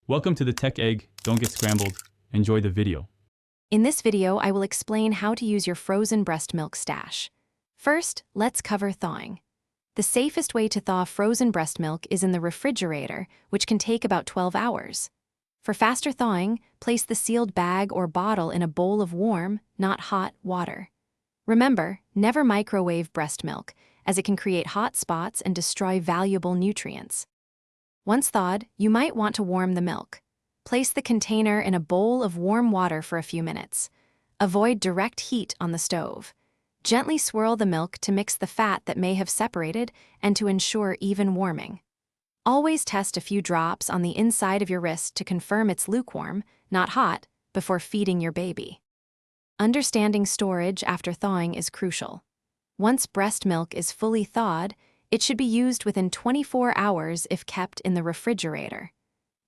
Welcome to the Tech Egg. Don't get scrambled. Enjoy the video. In this video, I will explain how to use your frozen breast milk stash. First, let's cover thawing. The safest way to thaw frozen breast milk is in the refrigerator, which can take about 12 hours. For faster thawing, place the sealed bag or bottle in a bowl of warm, not hot, water. Remember, never microwave breast milk, as it can create hot spots and destroy valuable nutrients. Once thawed, you might want to warm the milk. Place the container in a bowl of warm water for a few minutes. Avoid direct heat on the stove. Gently swirl the milk to mix the fat that may have separated and to ensure even warming. Always test a few drops on the inside of your wrist to confirm it's lukewarm, not hot, before feeding your baby. Understanding storage after thawing is crucial. Once breast milk is fully thawed, it should be used within 24 hours if kept in the refrigerator.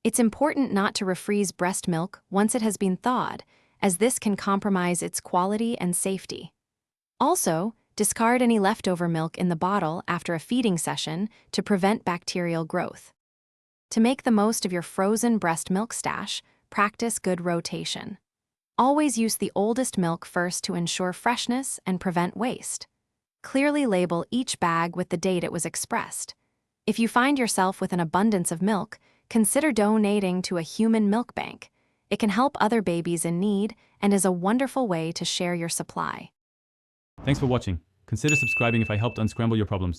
It's important not to refreeze breast milk once it has been thawed, as this can compromise its quality and safety. Also, discard any leftover milk in the bottle after a feeding session to prevent bacterial growth. To make the most of your frozen breast milk stash, practice good rotation. Always use the oldest milk first to ensure freshness and prevent waste. Clearly label each bag with the date it was expressed. If you find yourself with an abundance of milk, consider donating to a human milk bank. It can help other babies in need and is a wonderful way to share your supply. Thanks for watching. Consider subscribing if I helped unscramble your problems.